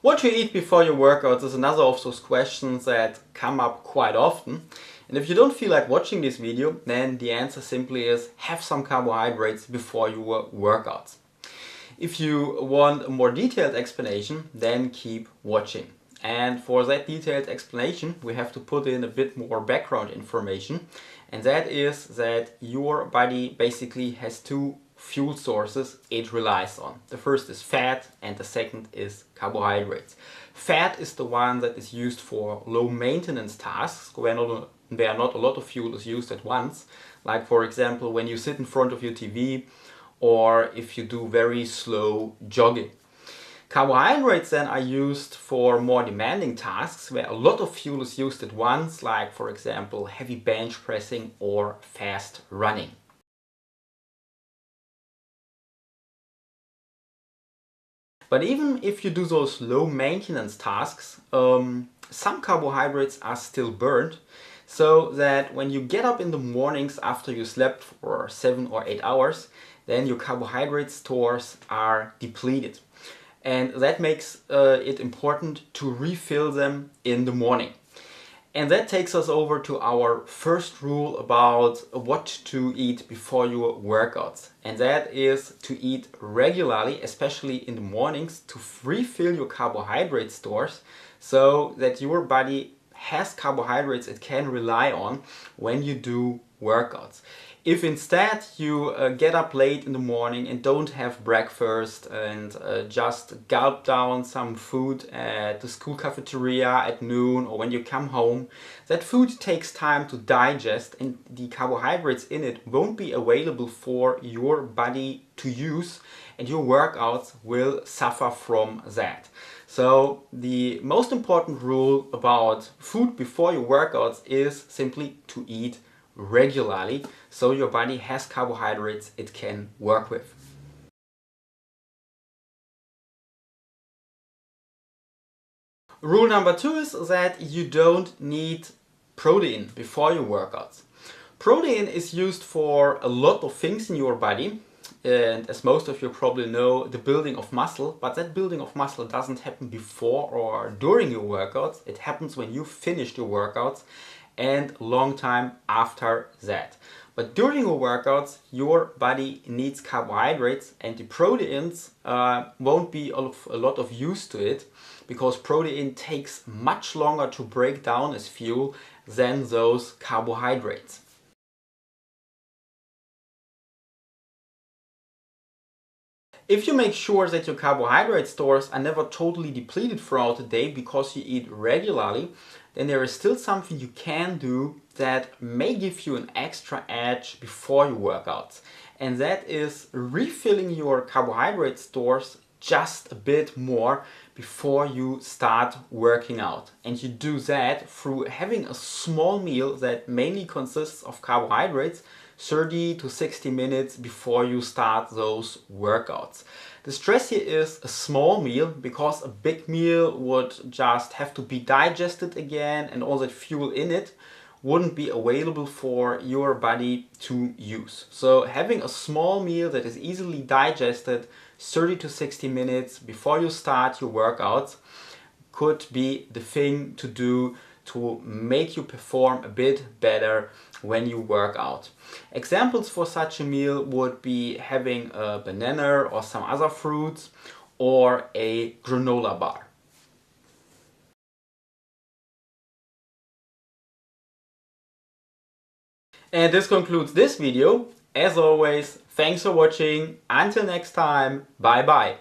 What you eat before your workouts is another of those questions that come up quite often. And if you don't feel like watching this video, then the answer simply is have some carbohydrates before your workouts. If you want a more detailed explanation, then keep watching. And for that detailed explanation, we have to put in a bit more background information. And that is that your body basically has two fuel sources it relies on. The first is fat and the second is carbohydrates. Fat is the one that is used for low maintenance tasks where not a lot of fuel is used at once. Like for example, when you sit in front of your TV or if you do very slow jogging. Carbohydrates then are used for more demanding tasks where a lot of fuel is used at once, like for example heavy bench pressing or fast running. But even if you do those low maintenance tasks, some carbohydrates are still burned, so that when you get up in the mornings after you slept for 7 or 8 hours, then your carbohydrate stores are depleted. And that makes it important to refill them in the morning. And that takes us over to our first rule about what to eat before your workouts. And that is to eat regularly, especially in the mornings, to refill your carbohydrate stores so that your body has carbohydrates it can rely on when you do workouts. If instead you get up late in the morning and don't have breakfast and just gulp down some food at the school cafeteria at noon or when you come home, that food takes time to digest and the carbohydrates in it won't be available for your body to use, and your workouts will suffer from that. So the most important rule about food before your workouts is simply to eat regularly so your body has carbohydrates it can work with. Rule number 2 is that you don't need protein before your workouts. Protein is used for a lot of things in your body, and as most of you probably know, the building of muscle, but that building of muscle doesn't happen before or during your workouts. It happens when you finished your workouts and a long time after that. But during your workouts, your body needs carbohydrates, and the proteins won't be of a lot of use to it because protein takes much longer to break down as fuel than those carbohydrates. If you make sure that your carbohydrate stores are never totally depleted throughout the day because you eat regularly, then there is still something you can do that may give you an extra edge before your workouts. And that is refilling your carbohydrate stores just a bit more before you start working out. And you do that through having a small meal that mainly consists of carbohydrates 30 to 60 minutes before you start those workouts. The stress here is a small meal because a big meal would just have to be digested again and all that fuel in it wouldn't be available for your body to use. So having a small meal that is easily digested 30 to 60 minutes before you start your workouts could be the thing to do to make you perform a bit better when you work out. Examples for such a meal would be having a banana or some other fruits or a granola bar. And this concludes this video. As always, thanks for watching. Until next time, bye bye.